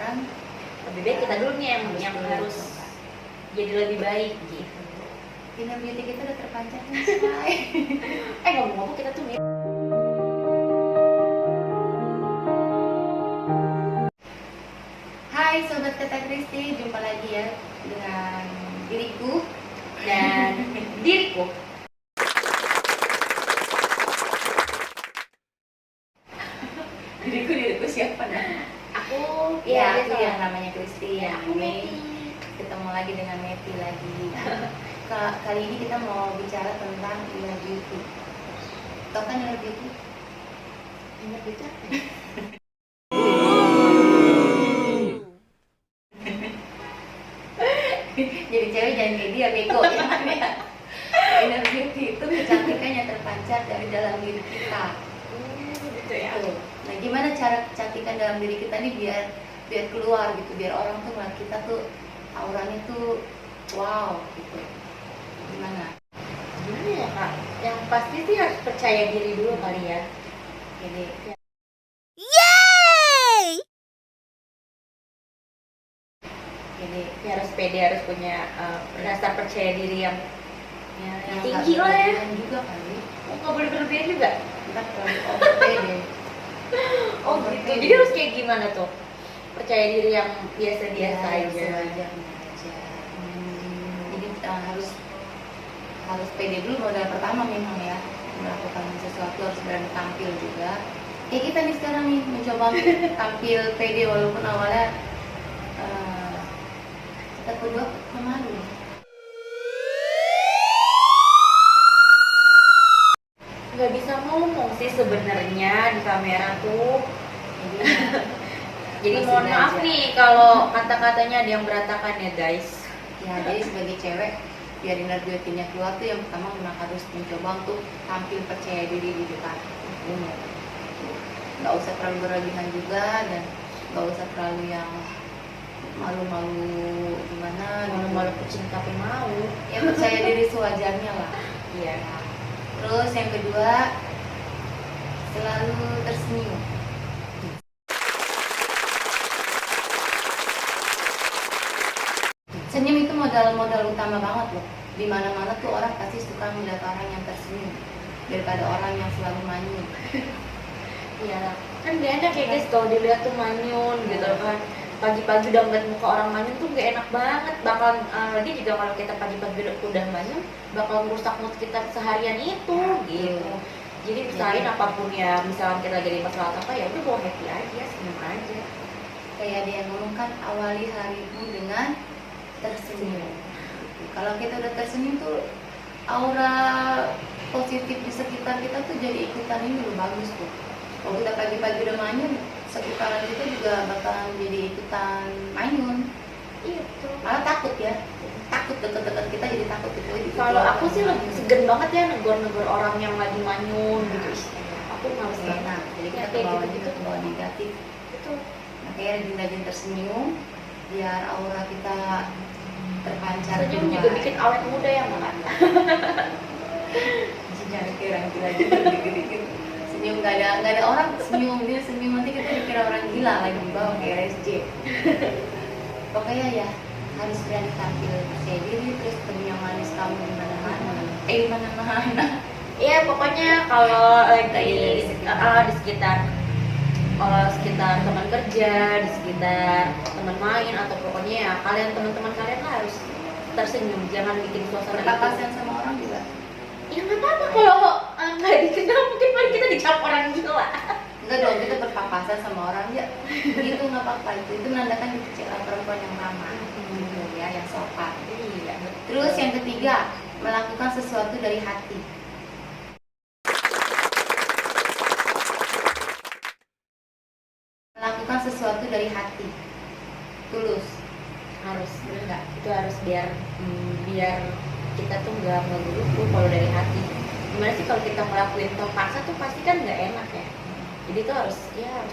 sekarang lebih baik kita dulu nih yang harus jadi lebih baik gitu. inner beauty kita udah terpancar nih, say. Ngomong-ngomong kita tuh nih. Hai Sobat Kata Kristi, jumpa lagi ya dengan diriku Dan diriku. Diriku siapa nah? Aku Ya, dia aku yang namanya Kristi. Ya, aku Ini Meti. ketemu lagi dengan Meti lagi. Kali ini kita mau bicara tentang inner beauty. Tahu kan inner beauty? Inner beauty apa? Jadi cewek jangan kayak dia, bego ya. Inner beauty itu kecantikan yang terpancar dari dalam diri kita. Gitu ya. Tuh. Nah, gimana cara kecantikan dalam diri kita nih biar keluar gitu, biar orang tuh ngeliat kita tuh auranya tuh wow gitu. Gimana? Gimana ya kak? Yang pasti sih harus percaya diri dulu kali ya. Jadi Harus pede, harus punya rasa percaya diri yang yang tinggi nggak lah ya. berlebihan juga kali. Nggak boleh berlebihan juga. Kita terlalu over pede. Oh gitu. Jadi harus kayak gimana tuh? Percaya diri yang biasa-biasa aja. Sewajarnya aja. Jadi harus pede dulu modal pertama memang ya, melakukan sesuatu harus berani tampil juga. Kayak kita nih sekarang nih mencoba tampil pede walaupun awalnya kita berdua pemalu. Nggak bisa ngomong sih sebenarnya di kamera tuh. Jadi Masih mohon maaf belajar. nih kalau kata-katanya ada yang berantakan ya guys. Ya, jadi sebagai cewek biar inner beauty-nya keluar tuh yang pertama memang harus mencoba untuk tampil percaya diri di depan umum. Nggak usah terlalu berlebihan juga dan nggak usah terlalu yang malu-malu gimana gitu. Malu-malu kucing tapi mau. Ya percaya diri sewajarnya lah. Iya. Terus yang kedua, selalu tersenyum. Senyum itu modal utama banget loh. Di mana-mana tuh orang pasti suka melihat orang yang tersenyum daripada orang yang selalu manyun. Iya. Kan gak enak ya guys kalau dilihat tuh manyun gitu kan. Pagi-pagi udah ngeliat muka orang manyun tuh gak enak banget. Bakalan lagi juga kalau kita pagi-pagi udah manyun bakal merusak mood kita seharian itu gitu. Jadi usahain apapun ya, misalnya kita lagi ada masalah apa ya udah bawa happy aja, senyum aja. Kayak dia ngomong kan, awali harimu dengan tersenyum. Kalau kita udah tersenyum tuh aura positif di sekitar kita tuh jadi ikutan ini udah bagus tuh. Kalau kita pagi-pagi udah manyun, sekitaran kita juga bakalan jadi ikutan manyun. Iya tuh. Malah takut ya, takut deket-deket kita jadi takut gitu. Kalau aku sih lebih segen banget ya negor-negor orang yang lagi manyun gitu. Aku males banget. Nah, jadi kita Kayak kebawa gitu-gitu. ke bawah negatif. Itu Makanya rajin-rajin tersenyum biar aura kita terpancar. senyum keluar. juga bikin awet muda ya makan. Jangan kira gila-gila dikit-dikit. Senyum gak ada orang senyum dia senyum nanti kita dikira orang gila lagi di bawah kayak RSJ. Pokoknya ya harus berani tampil percaya diri, terus ternyata manis kamu di mana-mana. Di mana-mana. Iya pokoknya kalau lagi Iya, di sekitar teman kerja, di sekitar teman main atau pokoknya ya kalian teman-teman kalian lah harus tersenyum, jangan bikin suasana itu. Berpapasan sama orang juga. Ya nggak apa-apa kalau nggak dikenal mungkin paling kita dicap orang gila. Enggak dong, kita berpapasan sama orang ya. Itu nggak apa-apa, itu menandakan kita perempuan yang ramah, gitu ya, yang sopan. Iya. Terus yang ketiga, melakukan sesuatu dari hati. Melakukan sesuatu dari hati, tulus. Harus bener nggak? Itu harus biar kita tuh nggak ngegerutu kalau dari hati. Gimana sih kalau kita ngelakuin terpaksa tuh pasti kan nggak enak ya. Jadi itu harus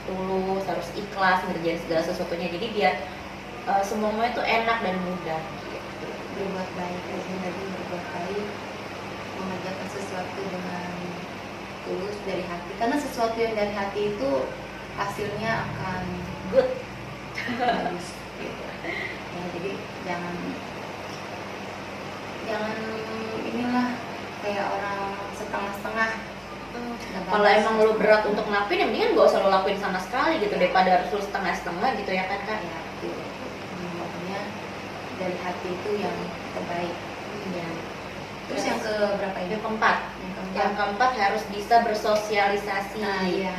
tulus, harus ikhlas ngerjain segala sesuatunya. Jadi biar semuanya tuh enak dan mudah. Gitu. Berbuat baik, rajin berbuat baik, mengerjakan sesuatu dengan tulus dari hati. Karena sesuatu yang dari hati itu hasilnya akan Good. bagus gitu ya. Jadi jangan inilah kayak orang setengah-setengah. Kalau emang lo berat untuk ngelakuin, ya mendingan gak usah lo lakuin sama sekali gitu, daripada harus lo setengah-setengah gitu ya kan Kak? Ya betul. Makanya dari hati itu yang terbaik. Iya. Terus yang ke berapa ini? Yang keempat. Yang keempat harus bisa bersosialisasi. Nah, iya.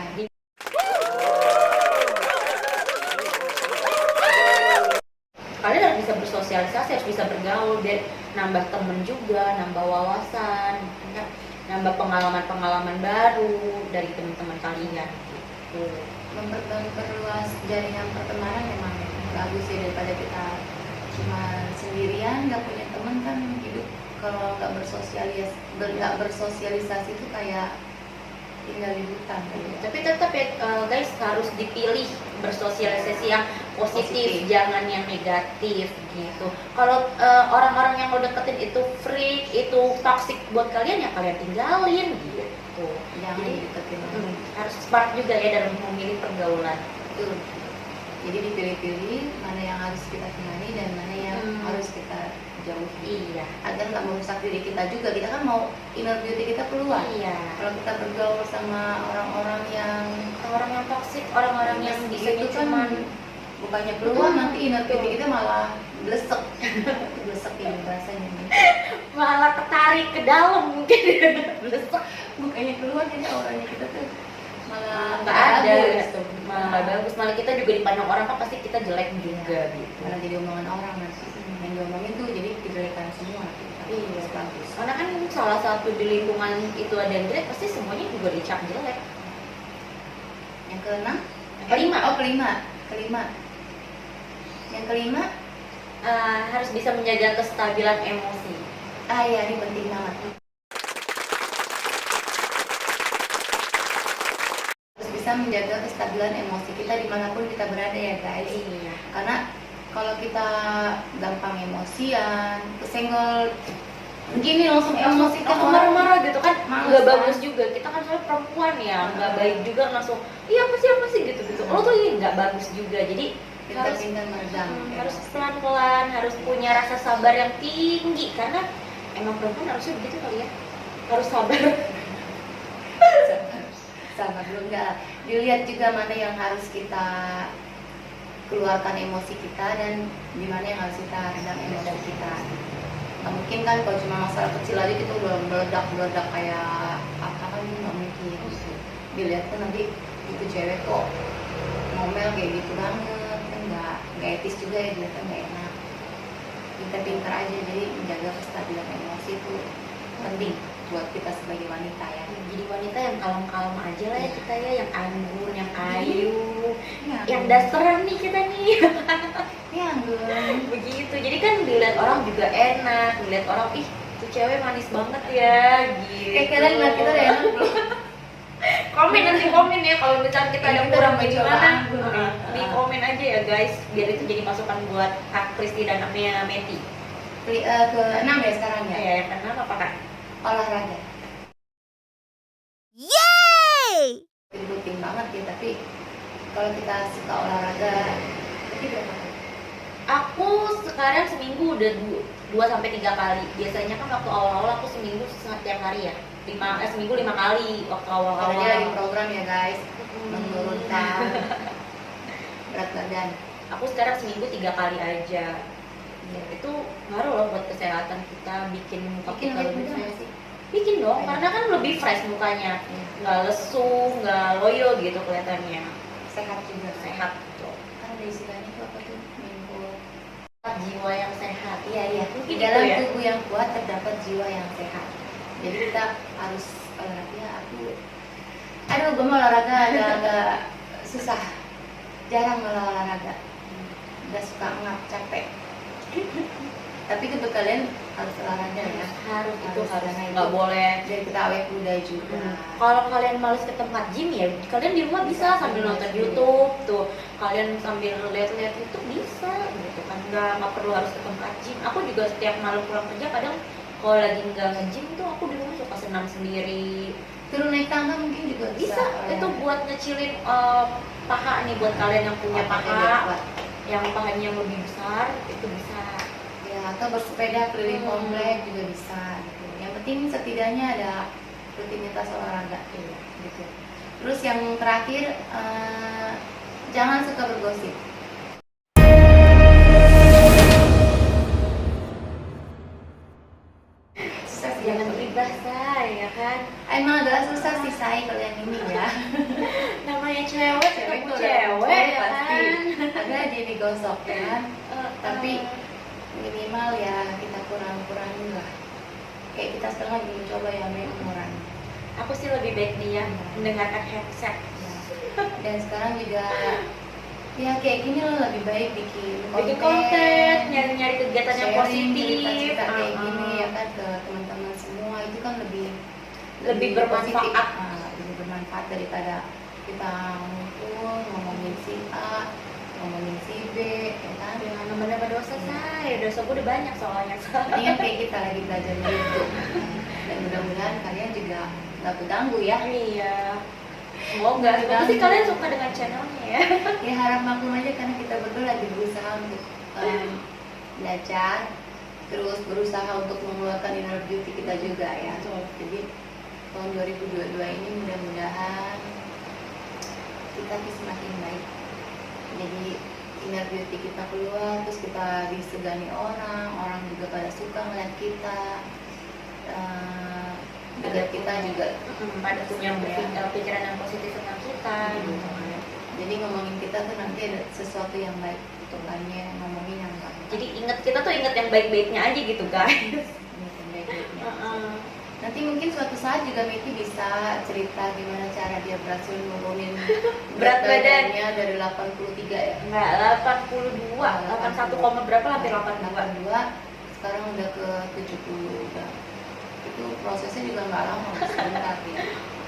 Kalian harus bisa bersosialisasi, harus bisa bergaul, biar nambah temen juga, nambah wawasan, nambah pengalaman-pengalaman baru dari teman-teman kalian gitu. Memperluas jaringan pertemanan memang bagus sih, daripada kita cuma sendirian nggak punya teman kan. Hidup kalau nggak bersosialisasi itu kayak tinggal di hutan kan. Tapi tetap ya guys, harus dipilih bersosialisasi yang positif, jangan yang negatif gitu. Kalau orang-orang yang lo deketin itu freak, itu toxic buat kalian, ya kalian tinggalin gitu. Jangan dideketin. Harus smart juga ya dalam memilih pergaulan. Betul. Jadi dipilih-pilih mana yang harus kita tinggali dan mana yang harus kita jauhi. Iya. Agar nggak merusak diri kita juga. Kita kan mau inner beauty kita keluar. Iya. Kalau kita bergaul sama orang-orang yang toksik, orang-orang yang bisa itu kan cuman bukannya keluar, nanti inner beauty kita malah blesek. Blesek ini bahasanya. malah ketarik ke dalam mungkin. Blesek. Bukannya keluar, jadi auranya kita tuh malah nggak ada gitu. Malah nggak bagus, malah kita juga dipandang orang kan pasti kita jelek juga gitu. Malah jadi omongan orang nanti. Yang diomongin tuh jadi kejelekan semua. Tapi Iya. bagus. Karena kan salah satu di lingkungan itu ada yang jelek, pasti semuanya juga dicap jelek. Yang keenam? Kelima. Oh, kelima. Yang kelima, harus bisa menjaga kestabilan emosi. iya, ini penting banget. Harus bisa menjaga kestabilan emosi kita dimanapun kita berada ya guys. Iya. Karena kalau kita gampang emosian, kesenggol, begini langsung emosi kan langsung marah-marah gitu kan, Males, nggak kan? bagus juga. Kita kan soalnya perempuan ya, nggak baik juga langsung iya apa sih gitu. Lo tuh nggak bagus juga. Jadi harus pintar-pintar meredam. harus pelan-pelan, harus punya rasa sabar yang tinggi, karena emang perempuan harusnya begitu kali ya, harus sabar. Sabar dulu, enggak. Dilihat juga mana yang harus kita keluarkan emosi kita dan di mana yang harus kita redam emosi kita. Nggak mungkin kan kalau cuma masalah kecil aja kita udah meledak kayak apa kan, nggak mungkin gitu. Dilihat kan nanti itu cewek kok ngomel kayak gitu banget kan, nggak etis juga ya, dilihat kan nggak enak. Pintar-pintar aja, jadi menjaga kestabilan emosi itu penting buat kita sebagai wanita ya. Jadi wanita yang kalem-kalem aja lah ya kita ya, yang anggun, yang ayu, Ya, yang dasaran nih kita nih. ya anggun. Begitu. Jadi kan dilihat orang juga enak, dilihat orang ih tuh cewek manis banget ya gitu. Kayak kalian lihat kita udah enak belum? Komen ya kalau misalnya kita ada Kita kurang udah mencoba gimana. anggun. Di komen aja ya guys, biar itu jadi masukan buat Kak Kristi dan namanya Meti. Ke-6 ya sekarang ya. Ya, yang keenam apa Kak? Olahraga. Yeay! Rutin banget ya, tapi kalau kita suka olahraga, berarti berapa kali? Aku sekarang seminggu udah 2-3 kali. Biasanya kan waktu awal-awal aku seminggu setiap hari ya. Seminggu 5 kali waktu awal-awal. Karena dia lagi program ya guys, menurunkan berat badan. Aku sekarang seminggu 3 kali aja. Ya, itu ngaruh loh buat kesehatan kita, bikin muka Bikin kita awet lebih muda fresh. nggak sih? Bikin dong, karena kan lebih fresh mukanya, nggak lesu, nggak loyo gitu kelihatannya. Sehat juga. Sehat tuh. Kan ada istilahnya tuh apa tuh? Minggu. Jiwa yang sehat. Iya. Mungkin Di gitu dalam ya. tubuh yang kuat terdapat jiwa yang sehat. Jadi kita harus olahraga. Aduh, gue mau olahraga agak susah. Jarang malah olahraga. Udah suka ngap, capek. Tapi untuk kalian harus olahraga ya. Harus itu harus karena nggak itu boleh. Jadi kita awet muda juga. Kalau kalian males ke tempat gym ya, kalian di rumah bisa sambil nonton YouTube tuh. Kalian sambil lihat-lihat YouTube bisa gitu kan. Nggak perlu harus ke tempat gym. Aku juga setiap malam pulang kerja kadang kalau lagi nggak nge-gym tuh aku di rumah suka senam sendiri. Turun naik tangga mungkin juga Bisa, itu buat ngecilin paha nih buat kalian yang punya Ototnya biar paha. kuat. yang pahanya lebih besar itu bisa. Ya, atau bersepeda keliling komplek juga bisa gitu. Yang penting setidaknya ada rutinitas olahraga gitu. Terus yang terakhir, jangan suka bergosip. Susah sih, Jangan ribah say, ya kan. emang agak susah sih say kalau yang ini ya. Namanya cewek Cewek ketemu tuh cewek ya pasti kan. ada aja digosok ya kan. Tapi Eh, minimal ya kita kurang-kurangin lah. Kayak kita sekarang lagi mencoba ya mengurangi. aku sih lebih baik dia mendengarkan headset. Dan sekarang juga ya kayak gini loh, lebih baik bikin konten, nyari-nyari kegiatan yang sharing positif, cerita-cerita kayak gini ya kan ke teman-teman semua, itu kan lebih bermanfaat. positif, lebih bermanfaat daripada kita ngumpul ngomongin si A, ngomongin si B, ya kan? Ya, namanya berdosa say, dosa gue udah banyak soalnya. Ini kan kayak kita lagi belajar di YouTube, dan mudah-mudahan kalian juga nggak terganggu ya. Iya. Semoga sih kalian suka dengan channelnya ya. Ya harap maklum aja karena kita berdua lagi berusaha untuk belajar, terus berusaha untuk mengeluarkan inner beauty kita juga ya. Jadi tahun 2022 ini mudah-mudahan kita semakin baik. Jadi inner beauty kita keluar, terus kita disegani orang juga pada suka ngeliat kita. Juga kita juga pada punya pikiran yang positif tentang kita gitu kan. Jadi ngomongin kita tuh nanti ada sesuatu yang baik, bukannya ngomongin yang baik. Jadi kita tuh inget yang baik-baiknya aja gitu guys. Yang baik-baiknya. Nanti mungkin suatu saat juga Miki bisa cerita gimana cara dia berhasil nurunin Berat badannya dari 83 ya. Enggak, 82, 81, berapa hampir 82. 82 sekarang udah ke 70 udah. Itu prosesnya juga nggak lama, sebentar ya.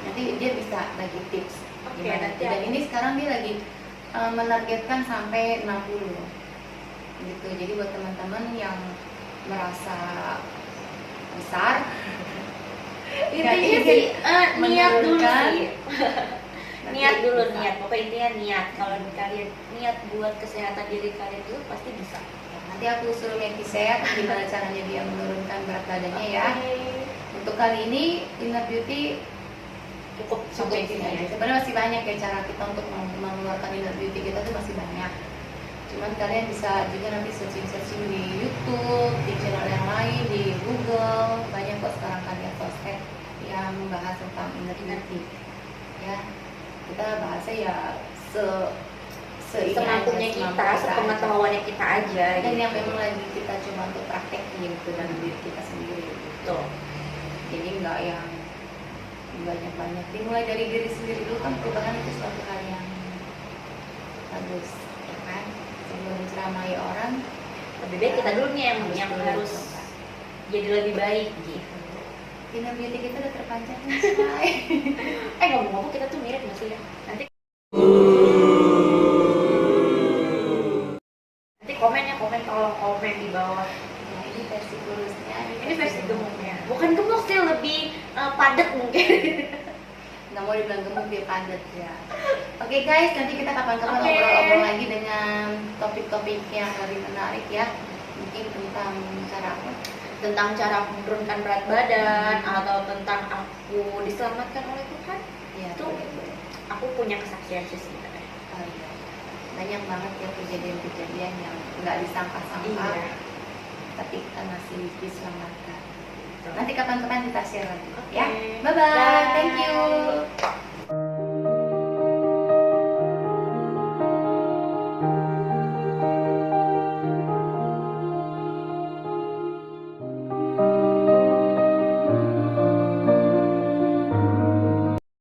Nanti dia bisa bagi tips gimana. nanti Dan ini sekarang dia lagi menargetkan sampai 60 gitu. Jadi buat teman-teman yang merasa besar, intinya sih niat dulu menurunkan. sih. Niat dulu, niat. Pokoknya intinya niat. Kalau kalian niat buat kesehatan diri kalian dulu pasti bisa. Nanti aku suruh Meki share gimana caranya dia menurunkan berat badannya ya. Untuk kali ini inner beauty Cukup sampai sampai sini sini aja. aja. Sebenarnya masih banyak ya cara kita untuk mengeluarkan inner beauty kita tuh masih banyak. Cuman kalian bisa juga nanti searching di YouTube, di channel yang lain, di Google, banyak kok sekarang kalian sosmed yang membahas tentang inner beauty. Ya, kita bahasnya ya Semampunya kita, sepengetahuannya kita aja. Dan gitu. yang memang lagi kita coba untuk praktekin ke dalam diri kita sendiri gitu. Jadi nggak yang banyak-banyak, dimulai dari diri sendiri dulu kan, perubahan itu suatu hal yang bagus ya kan. Sebelum menceramai orang, Lebih baik kita dulu nih yang dulu harus coba. jadi lebih baik gitu. Inner beauty kita udah terpancar nih say. Ngomong-ngomong kita tuh mirip nggak sih ya? Nanti komen tolong komen di bawah. Nah, ini versi kurusnya, Ini versi gemuknya. Bukan gemuk sih, lebih padat mungkin. nggak mau dibilang gemuk, dia padat ya. Oke guys, nanti kita kapan-kapan Oke. ngobrol-ngobrol lagi dengan topik-topik yang lebih menarik ya. Mungkin tentang cara apa? Tentang cara menurunkan berat badan atau tentang aku diselamatkan oleh Tuhan. Ya, Itu aku punya kesaksian sih sebenarnya. oh, iya. Banyak banget ya kejadian-kejadian yang nggak disangka-sangka, Iya. tapi kita masih diselamatkan. Nanti kapan-kapan kita share lagi Oke. ya. Bye bye. Bye. Thank you.